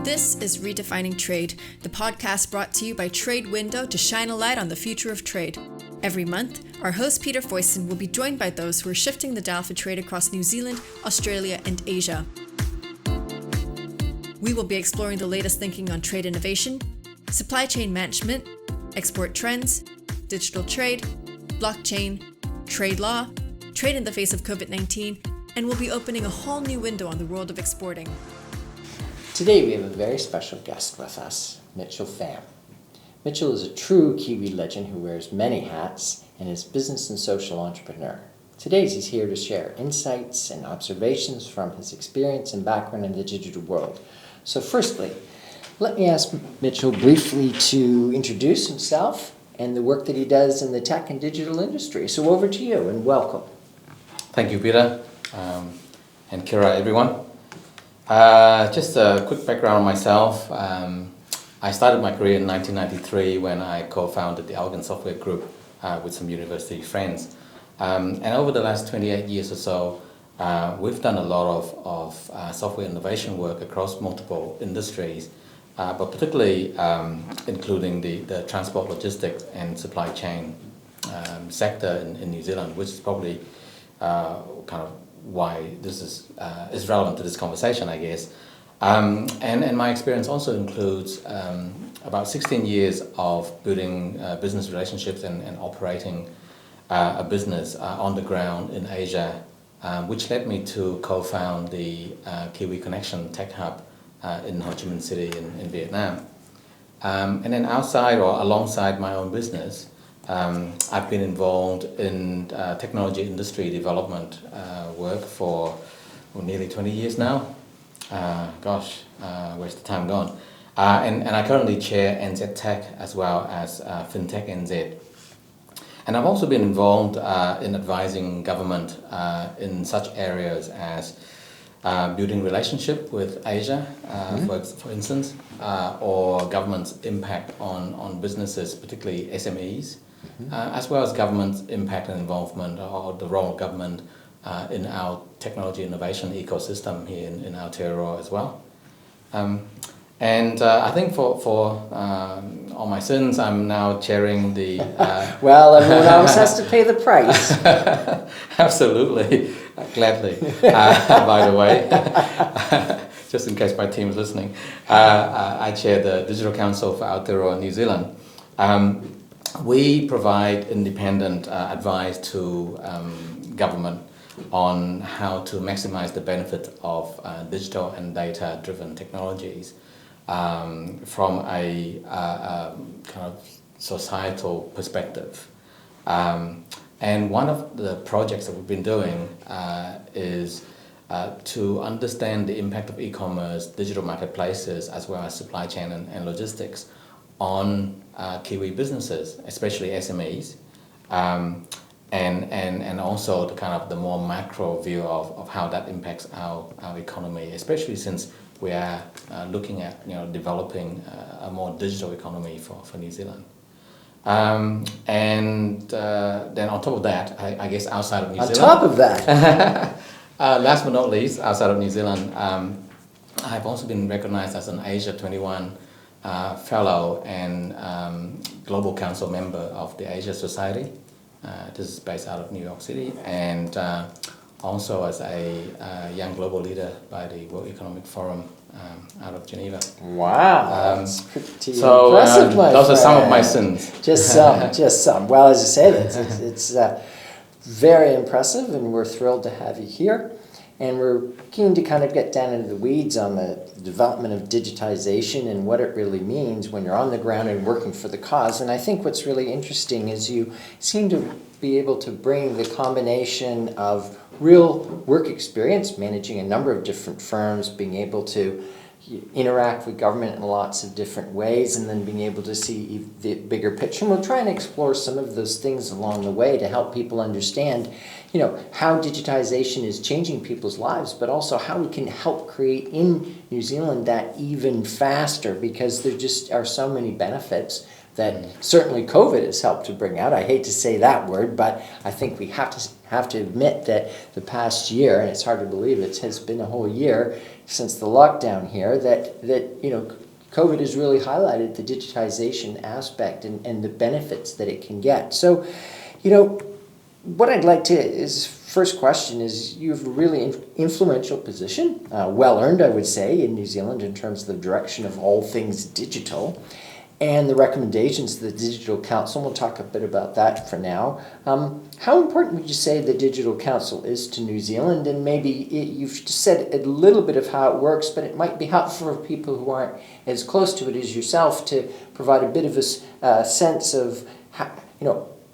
This is Redefining Trade, the podcast brought to you by TradeWindow to shine a light on the future of trade. Every month, our host Peter Foyston will be joined by those who are shifting the dial for trade across New Zealand, Australia, and Asia. We will be exploring the latest thinking on trade innovation, supply chain management, export trends, digital trade, blockchain, trade law, trade in the face of COVID-19, and we'll be opening a whole new window on the world of exporting. Today we have a very special guest with us, Mitchell Pham. Mitchell is a true Kiwi legend who wears many hats and is a business and social entrepreneur. Today he's here to share insights and observations from his experience and background in the digital world. So firstly, let me ask Mitchell briefly to introduce himself and the work that he does in the tech and digital industry. So over to you and welcome. Thank you, Peter, and Kira, everyone. Just a quick background on myself. I started my career in 1993 when I co-founded the Augen Software Group with some university friends. And over the last 28 years or so, we've done a lot of software innovation work across multiple industries, but particularly including the transport, logistics and supply chain sector in New Zealand, which is probably kind of why this is relevant to this conversation, I guess. And my experience also includes about 16 years of building business relationships and operating a business on the ground in Asia, which led me to co-found the Kiwi Connection Tech Hub in Ho Chi Minh City in Vietnam. And then outside or alongside my own business, I've been involved in technology industry development work for nearly 20 years now. Where's the time gone? And I currently chair NZ Tech as well as FinTech NZ. And I've also been involved in advising government in such areas as building relationship with Asia, for instance, or government's impact on businesses, particularly SMEs, as well as government's impact and involvement or the role of government in our technology innovation ecosystem here in Aotearoa as well. And I think for all my sins, I'm now chairing the... Well, everyone else has to pay the price. Absolutely, gladly. By the way, just in case my team is listening, I chair the Digital Council for Aotearoa, New Zealand. We provide independent advice to government on how to maximize the benefit of digital and data-driven technologies from a kind of societal perspective. And one of the projects that we've been doing is to understand the impact of e-commerce, digital marketplaces, as well as supply chain and logistics on Kiwi businesses, especially SMEs, and also the kind of the more macro view of how that impacts our economy, especially since we are looking at developing a more digital economy for New Zealand. And then on top of that, I guess outside of New Zealand. On top of that. Last but not least, outside of New Zealand, I've also been recognized as an Asia 21 fellow and Global Council member of the Asia Society. This is based out of New York City, and also as a young global leader by the World Economic Forum out of Geneva. Wow, that's pretty so, impressive, my those friend. are some of my sins. Just some. Well, as I said, it's very impressive, and we're thrilled to have you here. And we're keen to kind of get down into the weeds on the development of digitization and what it really means when you're on the ground and working for the cause. And I think what's really interesting is you seem to be able to bring the combination of real work experience, managing a number of different firms, being able to interact with government in lots of different ways, and then being able to see the bigger picture. And we'll try and explore some of those things along the way to help people understand, how digitization is changing people's lives, but also how we can help create in New Zealand that even faster, because there just are so many benefits that certainly COVID has helped to bring out. I hate to say that word, but I think we have to admit that the past year, and it's hard to believe it has been a whole year since the lockdown here, that COVID has really highlighted the digitization aspect and the benefits that it can get. So, what I'd like to first question is, you have a really influential position, well earned, I would say, in New Zealand in terms of the direction of all things digital, and the recommendations of the Digital Council. We'll talk a bit about that for now. How important would you say the Digital Council is to New Zealand? And maybe you've said a little bit of how it works, but it might be helpful for people who aren't as close to it as yourself to provide a bit of a sense of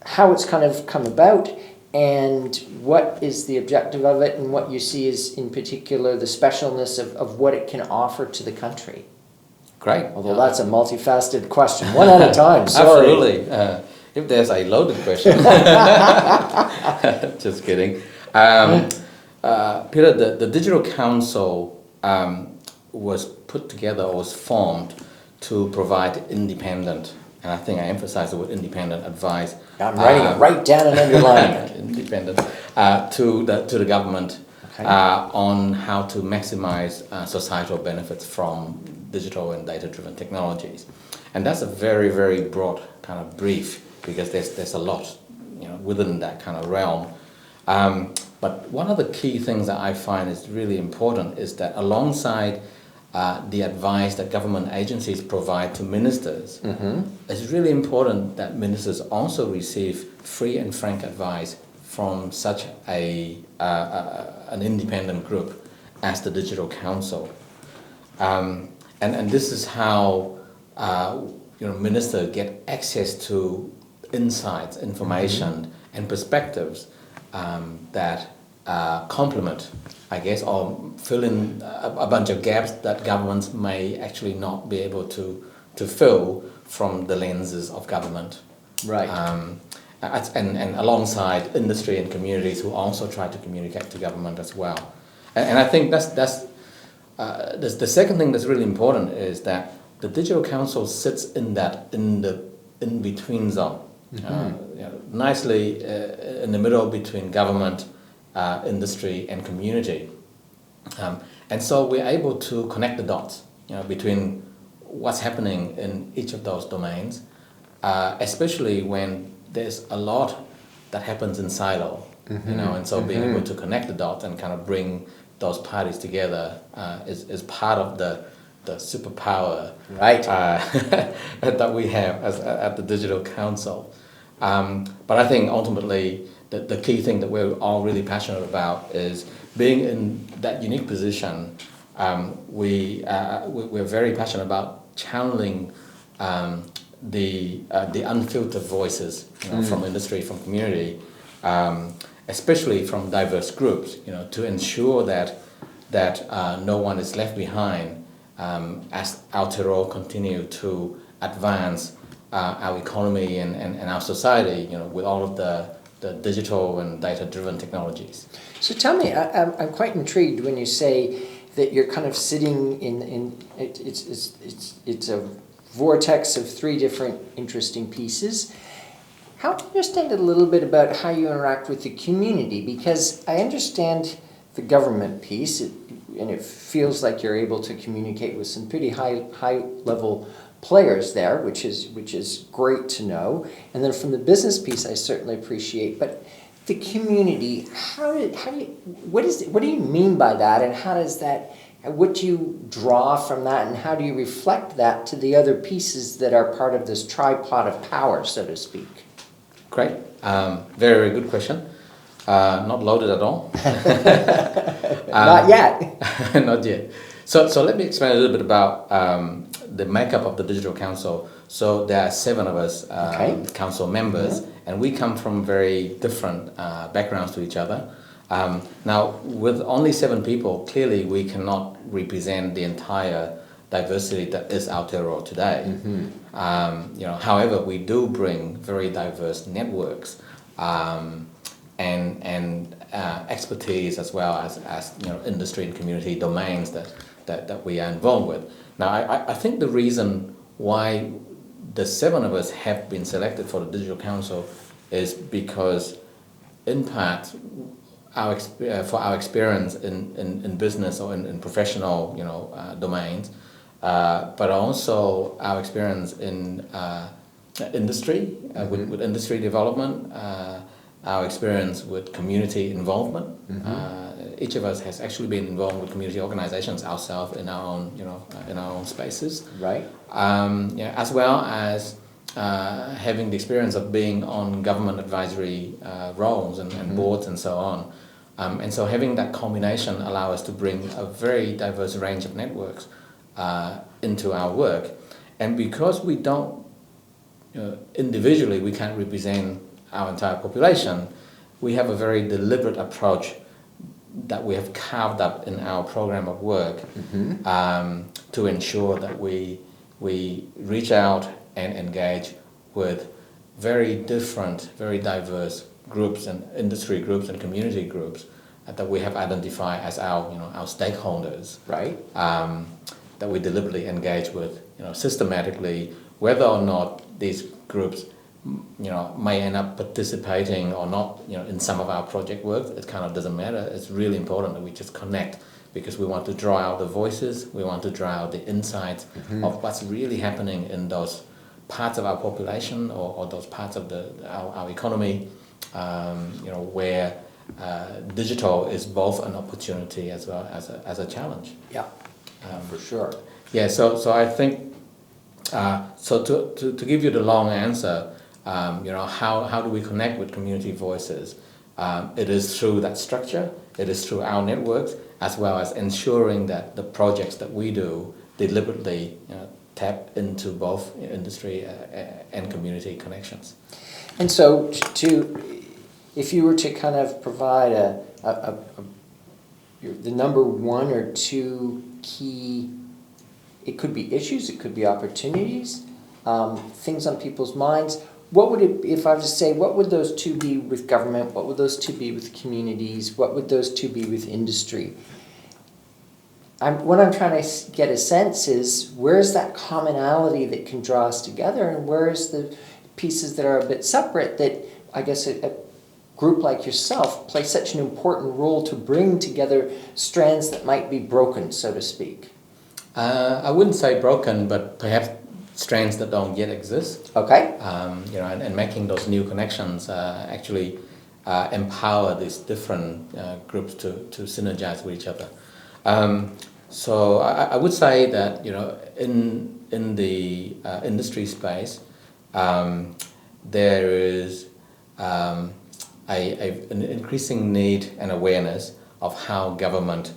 how it's kind of come about, and what is the objective of it, and what you see is in particular the specialness of what it can offer to the country. Great. Although that's a multifaceted question, one at a time. Sorry. Absolutely. If there's a loaded question, just kidding. Peter, the Digital Council was put together, or was formed to provide independent, and I think I emphasize the word independent advice. I'm writing it right down and underlining it. Independent to the government. Okay. On how to maximize societal benefits from digital and data-driven technologies, and that's a very, very broad kind of brief, because there's a lot within that kind of realm. But one of the key things that I find is really important is that alongside the advice that government agencies provide to ministers, it's really important that ministers also receive free and frank advice from such an independent group as the Digital Council. And this is how ministers get access to insights, information, and perspectives that complement, I guess, or fill in a bunch of gaps that governments may actually not be able to fill from the lenses of government. Right. And alongside industry and communities who also try to communicate to government as well. And I think that's the second thing that's really important is that the Digital Council sits in the in-between zone, nicely in the middle between government, industry, and community. And so we're able to connect the dots, between what's happening in each of those domains, especially when there's a lot that happens in silo, and so being able to connect the dots and kind of bring those parties together is part of the superpower, right, that we have at the Digital Council. But I think ultimately the key thing that we're all really passionate about is being in that unique position. We're very passionate about channeling the unfiltered voices from industry, from community, especially from diverse groups, to ensure that no one is left behind as Aotearoa continue to advance our economy and our society, with all of the digital and data-driven technologies. So tell me, I'm quite intrigued when you say that you're kind of sitting in it's a vortex of three different interesting pieces. Help me understand a little bit about how you interact with the community, because I understand the government piece, and it feels like you're able to communicate with some pretty high level players there, which is great to know. And then from the business piece, I certainly appreciate. But the community, what do you mean by that, and how does that? What do you draw from that, and how do you reflect that to the other pieces that are part of this tripod of power, so to speak? Great. Very, very good question. Not loaded at all. Not yet. Not yet. So let me explain a little bit about the makeup of the Digital Council. So there are 7 of us council members, and we come from very different backgrounds to each other. Now, with only 7 people, clearly we cannot represent the entire diversity that is Aotearoa today. However, we do bring very diverse networks and expertise, as well as industry and community domains that we are involved with. Now, I think the reason why the 7 of us have been selected for the Digital Council is because, in part, for our experience in business or in professional domains, but also our experience in industry, with industry development, our experience with community involvement. Each of us has actually been involved with community organizations ourselves in our own, in our own spaces. Right. As well as having the experience of being on government advisory roles and boards and so on. And so having that combination allow us to bring a very diverse range of networks into our work. And because we don't, individually, we can't represent our entire population, we have a very deliberate approach that we have carved up in our program of work to ensure that we reach out and engage with very different, very diverse groups and industry groups and community groups that we have identified as our stakeholders. Right. That we deliberately engage with, systematically, whether or not these groups may end up participating or not, in some of our project work. It kind of doesn't matter. It's really important that we just connect, because we want to draw out the voices, we want to draw out the insights of what's really happening in those parts of our population or those parts of our economy, where digital is both an opportunity as well as a challenge. Yeah, for sure. Yeah, so I think, so to give you the long answer, how do we connect with community voices? It is through that structure, it is through our networks, as well as ensuring that the projects that we do deliberately tap into both industry and community connections. And so, if you were to kind of provide the number 1 or 2 key, it could be issues, it could be opportunities, things on people's minds, what would it, if I was to say, what would those 2 be with government, what would those 2 be with communities, what would those 2 be with industry? What I'm trying to get a sense is, where's that commonality that can draw us together, and where's the pieces that are a bit separate that I guess a group like yourself play such an important role to bring together strands that might be broken, so to speak? I wouldn't say broken, but perhaps strands that don't yet exist. Okay. And making those new connections actually empower these different groups to synergize with each other. So I would say that in the industry space, there is an increasing need and awareness of how government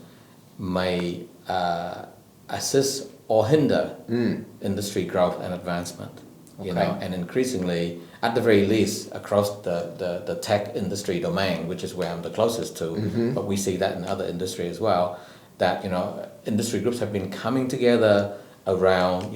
may assist or hinder industry growth and advancement. And increasingly, at the very least, across the tech industry domain, which is where I'm the closest to, but we see that in other industry as well, that industry groups have been coming together around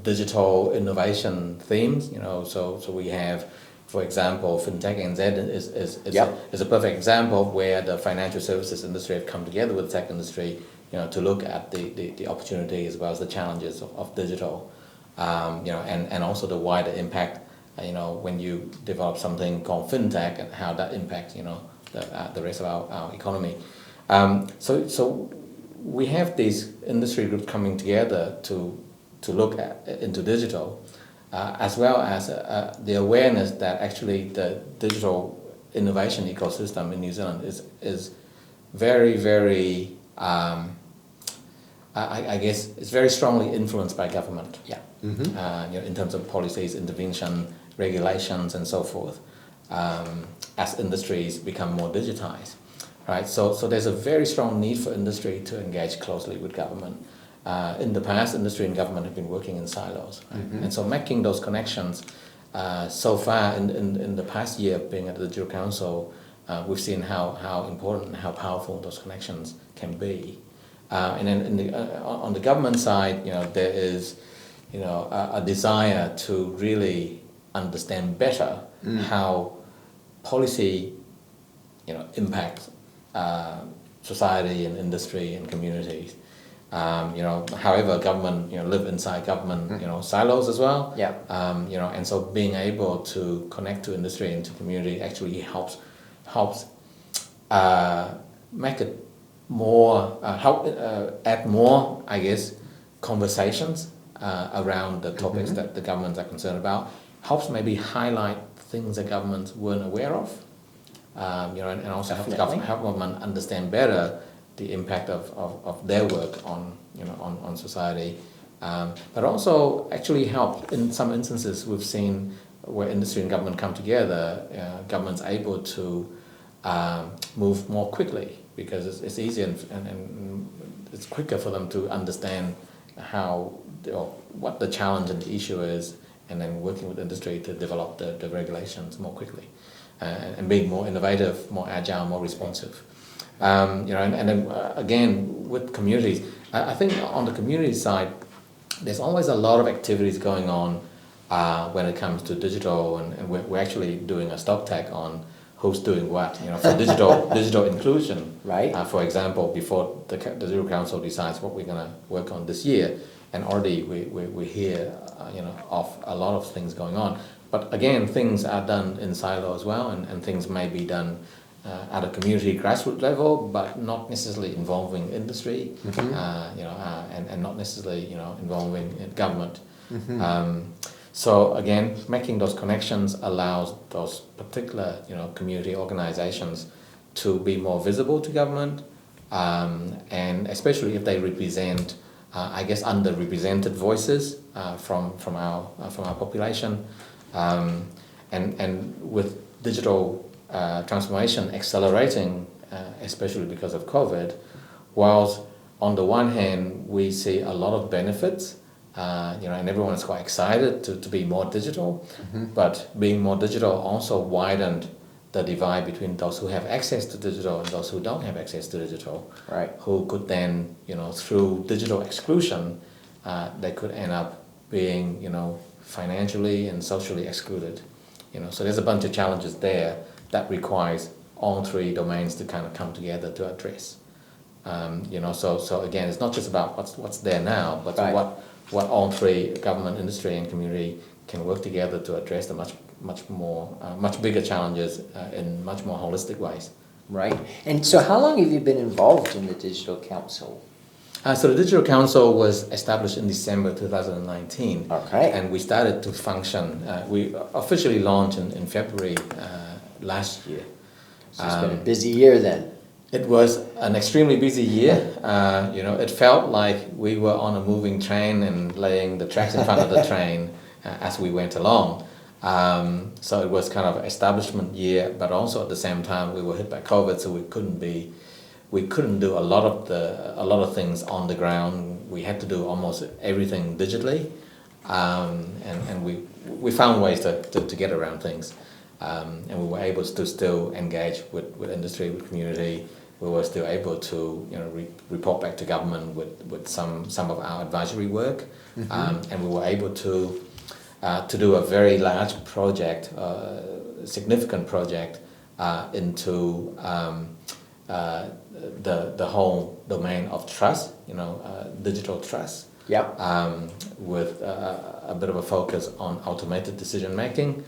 digital innovation themes. So we have, for example, FinTech NZ is a perfect example of where the financial services industry have come together with the tech industry, to look at the opportunity as well as the challenges of digital, and also the wider impact, when you develop something called FinTech and how that impacts, the rest of our economy. So we have these industry groups coming together to look into digital, as well as the awareness that actually the digital innovation ecosystem in New Zealand is very, very, I guess it's very strongly influenced by government. Yeah. In terms of policies, intervention, regulations, and so forth, as industries become more digitized. Right, so there's a very strong need for industry to engage closely with government. In the past, industry and government have been working in silos, right? And so making those connections, so far in the past year of being at the Digital Council, we've seen how important and how powerful those connections can be. And then on the government side, there is a desire to really understand better how policy impacts society and industry and communities. However, government, live inside government, silos as well. Yeah. And so being able to connect to industry and to community actually helps make it more, add more, I guess, conversations around the topics that the governments are concerned about. Helps maybe highlight things that governments weren't aware of. And also help government understand better the impact of their work on society, but also actually help in some instances we've seen where industry and government come together. Government's able to move more quickly because it's easier and it's quicker for them to understand what the challenge and the issue is, and then working with industry to develop the regulations more quickly, and being more innovative, more agile, more responsive. And then again with communities, I think on the community side, there's always a lot of activities going on when it comes to digital, and we're actually doing a stock take on who's doing what, for digital inclusion. Right. For example, before the Digital Council decides what we're going to work on this year, and already we hear of a lot of things going on. But again, things are done in silo as well, and things may be done at a community grassroots level, but not necessarily involving industry, and not necessarily involving government. So again, making those connections allows those particular community organizations to be more visible to government, and especially if they represent underrepresented voices from our population, and with digital transformation accelerating, especially because of COVID, whilst on the one hand we see a lot of benefits, and everyone is quite excited to be more digital, but being more digital also widened the divide between those who have access to digital and those who don't have access to digital, right? Who could then, through digital exclusion, they could end up being, financially and socially excluded. So there's a bunch of challenges there that requires all three domains to kind of come together to address. So again, it's not just about what's there now, but right. what all three, government, industry, and community, can work together to address the much bigger challenges in much more holistic ways. Right. And so how long have you been involved in the Digital Council? So the Digital Council was established in December 2019. Okay. And we started to function, we officially launched in February last year. So it's been a busy year then. It was an extremely busy year. It felt like we were on a moving train and laying the tracks in front of the train as we went along. So it was kind of an establishment year, but also at the same time we were hit by COVID, so we couldn't do a lot of things on the ground. We had to do almost everything digitally, and we found ways to get around things, and we were able to still engage with industry, with community. We were still able to report back to government with some of our advisory work, and we were able to do a very large project, significant project into the whole domain of trust, digital trust. Yeah. With a bit of a focus on automated decision making.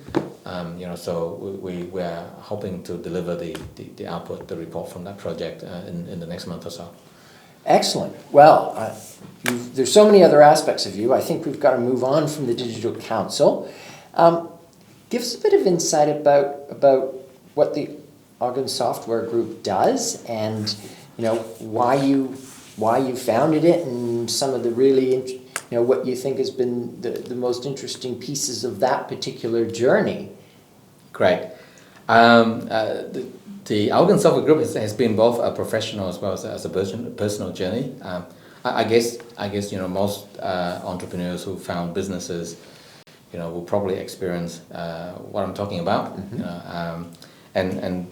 So we are hoping to deliver the output, the report from that project in the next month or so. Excellent. Well, there's so many other aspects of you. I think we've got to move on from the Digital Council. Give us a bit of insight about what the Augen Software Group does, and why you founded it, and some of the really what you think has been the most interesting pieces of that particular journey. Great. The Augen Software Group has been both a professional as well as a personal journey. I guess most entrepreneurs who found businesses will probably experience what I'm talking about.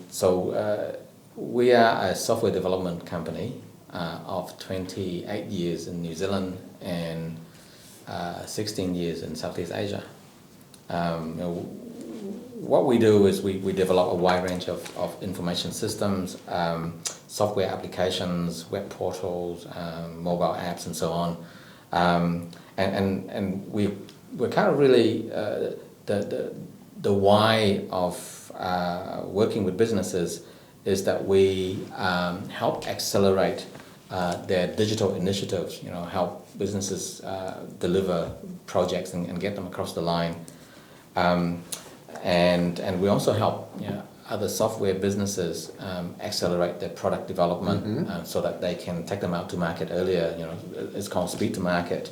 So we are a software development company of 28 years in New Zealand and 16 years in Southeast Asia. what we do is we develop a wide range of information systems, software applications, web portals, mobile apps, and so on. And we're kind of really the why of working with businesses is that we help accelerate their digital initiatives. Help businesses deliver projects and get them across the line. And we also help other software businesses accelerate their product development so that they can take them out to market earlier. It's called speed to market.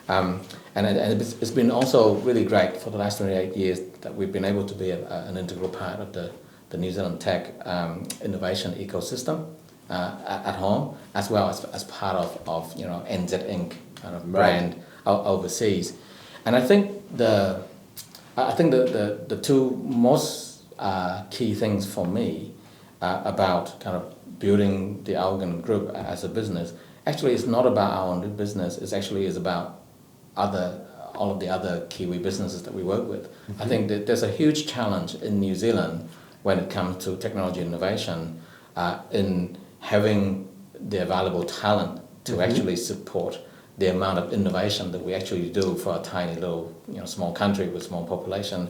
And it's been also really great for the last 28 years that we've been able to be an integral part of the New Zealand tech innovation ecosystem at home, as well as part of NZ Inc. kind of brand overseas. And I think the two most key things for me about kind of building the Augen Group as a business actually is not about our own business. It actually is about all of the other Kiwi businesses that we work with. I think that there's a huge challenge in New Zealand when it comes to technology innovation in having the available talent to actually support the amount of innovation that we actually do for a tiny little small country with small population.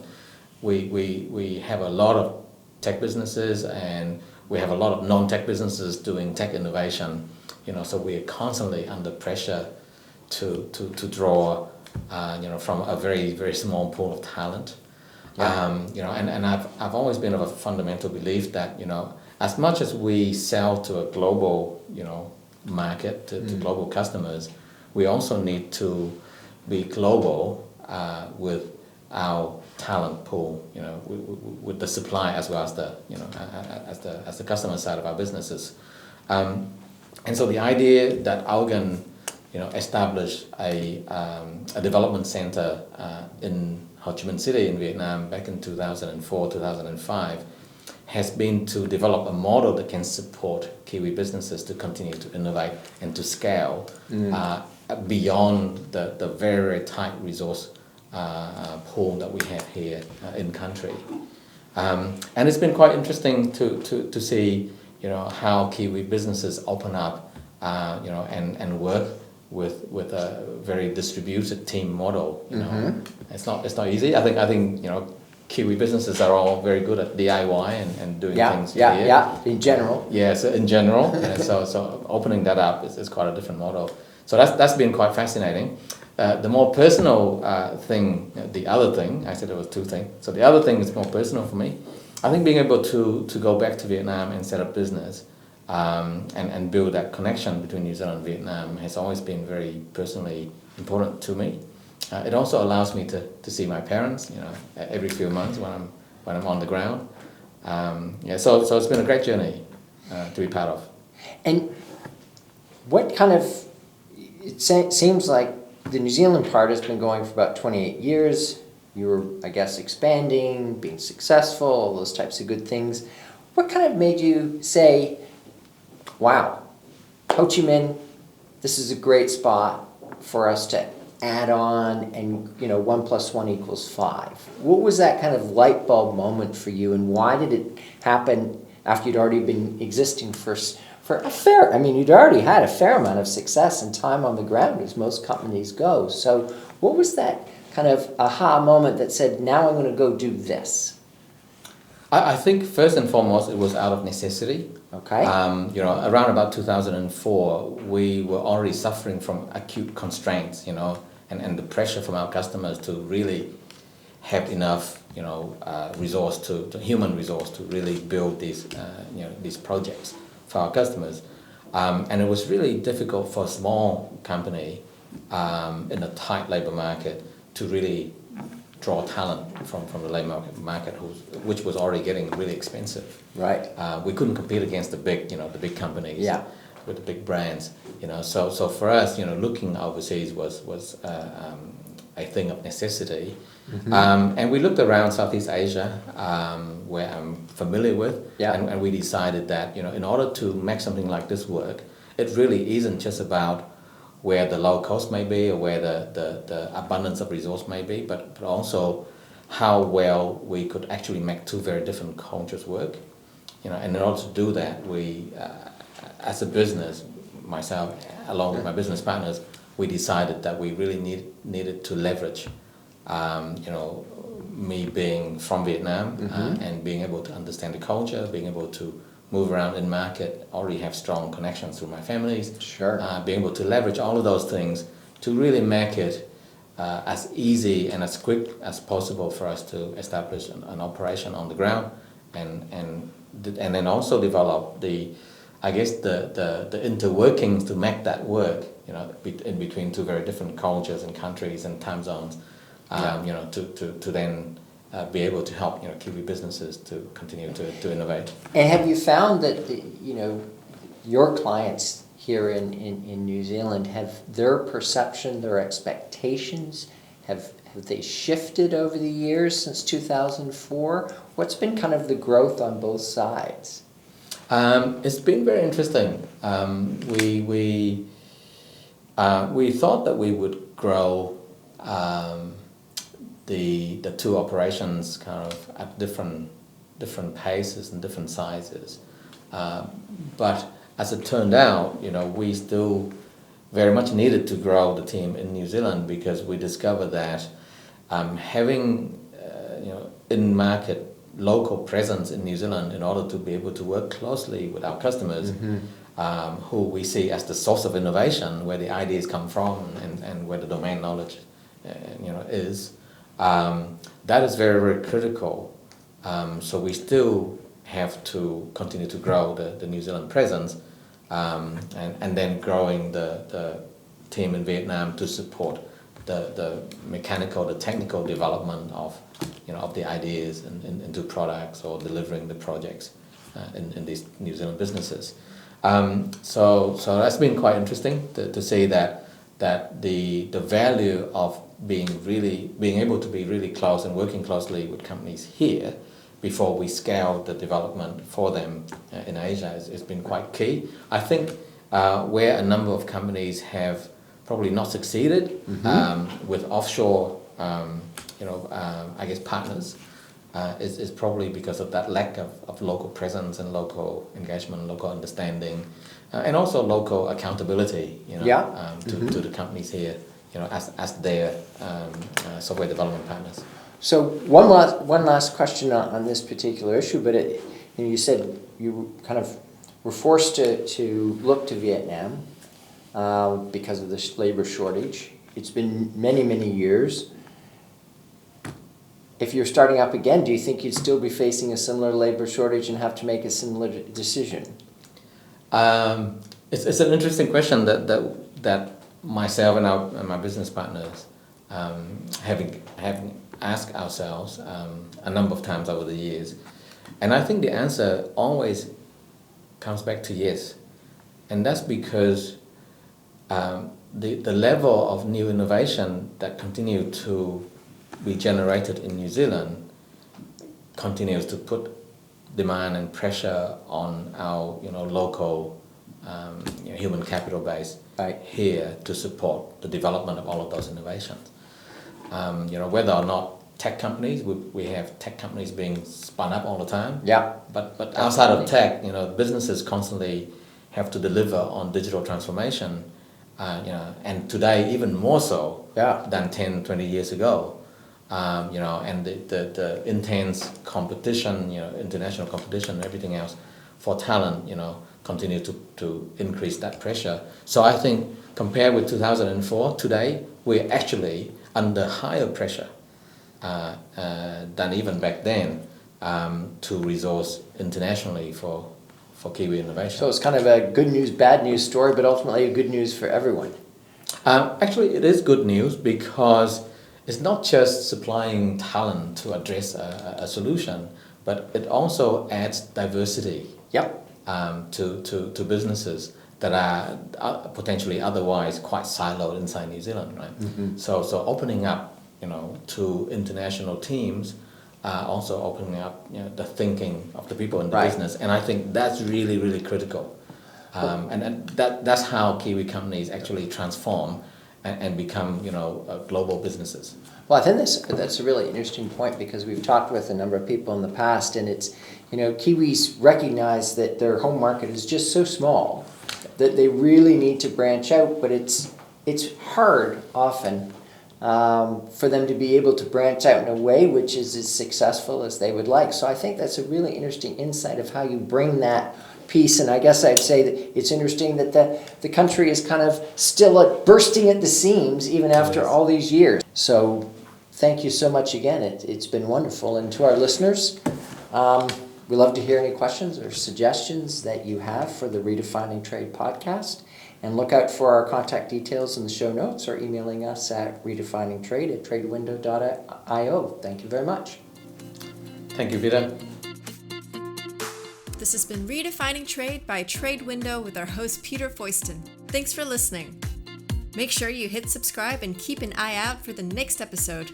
We have a lot of tech businesses and we have a lot of non-tech businesses doing tech innovation. So we're constantly under pressure to draw from a very, very small pool of talent. And I've always been of a fundamental belief that as much as we sell to a global market to global customers, we also need to be global with our talent pool, with the supply as well as the customer side of our businesses. And so the idea that Augen established a development center in Ho Chi Minh City in Vietnam back in 2004, 2005 has been to develop a model that can support Kiwi businesses to continue to innovate and to scale beyond the very, very tight resource pool that we have here in country. And it's been quite interesting to see how Kiwi businesses open up and work with a very distributed team model. It's not easy. I think Kiwi businesses are all very good at DIY and doing things in general. Yeah, so in general. So opening that up is quite a different model. So that's been quite fascinating. The more personal thing, the other thing, I said there was two things. So the other thing is more personal for me. I think being able to go back to Vietnam and set up business and build that connection between New Zealand and Vietnam has always been very personally important to me. It also allows me to see my parents, every few months when I'm on the ground. So it's been a great journey to be part of. And what kind of, it seems like the New Zealand part has been going for about 28 years. You were, I guess, expanding, being successful, all those types of good things. What kind of made you say, wow, Ho Chi Minh, this is a great spot for us to add on and 1 + 1 = 5. What was that kind of light bulb moment for you, and why did it happen after you'd already been existing for a fair, you'd already had a fair amount of success and time on the ground as most companies go. So what was that kind of aha moment that said, now I'm going to go do this? I think first and foremost it was out of necessity. Okay. Around about 2004, we were already suffering from acute constraints, and the pressure from our customers to really have enough, human resource to really build these projects for our customers. And it was really difficult for a small company in a tight labor market to really draw talent from the labor market, which was already getting really expensive. Right. We couldn't compete against the big companies. Yeah. With the big brands. So for us, looking overseas was a thing of necessity. And we looked around Southeast Asia, where I'm familiar with, and we decided that in order to make something like this work, it really isn't just about where the low cost may be or where the abundance of resource may be, but also how well we could actually make two very different cultures work. And in order to do that, we, as a business, myself, along with my business partners, we decided that we really needed to leverage, me being from Vietnam and being able to understand the culture, being able to move around in market, already have strong connections through my families. Sure. Being able to leverage all of those things to really make it as easy and as quick as possible for us to establish an operation on the ground, and then also develop the interworkings to make that work, in between two very different cultures and countries and time zones, to then be able to help Kiwi businesses to continue to innovate. And have you found that your clients here in New Zealand, have their perception, their expectations, have they shifted over the years since 2004? What's been kind of the growth on both sides? It's been very interesting. We thought that we would grow the two operations kind of at different paces and different sizes, but as it turned out, we still very much needed to grow the team in New Zealand, because we discovered that having in market local presence in New Zealand, in order to be able to work closely with our customers, who we see as the source of innovation, where the ideas come from and where the domain knowledge is, that is very, very critical. So we still have to continue to grow the New Zealand presence, and then growing the team in Vietnam to support the mechanical, the technical development of the ideas into products, or delivering the projects in these New Zealand businesses. So that's been quite interesting to see that the value of being able to be really close and working closely with companies here before we scale the development for them in Asia has been quite key. I think where a number of companies have probably not succeeded with offshore, partners, is probably because of that lack of local presence and local engagement, local understanding, and also local accountability, to the companies here, as their software development partners. So one last question on this particular issue, but you said you kind of were forced to look to Vietnam because of this labor shortage. It's been many, many years. If you're starting up again, do you think you'd still be facing a similar labor shortage and have to make a similar decision? It's an interesting question that myself and my business partners having asked ourselves a number of times over the years, and I think the answer always comes back to yes, and that's because the level of new innovation that continue to be generated in New Zealand continues to put demand and pressure on our local human capital base here to support the development of all of those innovations. Whether or not tech companies, we have tech companies being spun up all the time. Yeah. But outside of tech, businesses constantly have to deliver on digital transformation, and today even more so than 10, 20 years ago. And the intense competition, international competition and everything else for talent, continue to increase that pressure. So I think compared with 2004, today we're actually under higher pressure than even back then to resource internationally for Kiwi innovation. So it's kind of a good news, bad news story, but ultimately a good news for everyone. Actually, it is good news because it's not just supplying talent to address a solution, but it also adds diversity to businesses that are potentially otherwise quite siloed inside New Zealand, right? So opening up, to international teams, also opening up, the thinking of the people in the business, and I think that's really, really critical. And that's how Kiwi companies actually transform and become, global businesses. Well, I think that's a really interesting point, because we've talked with a number of people in the past, and it's, Kiwis recognize that their home market is just so small that they really need to branch out, but it's hard often for them to be able to branch out in a way which is as successful as they would like. So I think that's a really interesting insight of how you bring that piece, and I guess I'd say that it's interesting that the country is kind of still bursting at the seams even after all these years. So thank you so much again. It's been wonderful. And to our listeners, we love to hear any questions or suggestions that you have for the Redefining Trade podcast. And look out for our contact details in the show notes, or emailing us at redefiningtrade@tradewindow.io. Thank you very much. Thank you, Peter. This has been Redefining Trade by TradeWindow with our host Peter Foyston. Thanks for listening. Make sure you hit subscribe and keep an eye out for the next episode.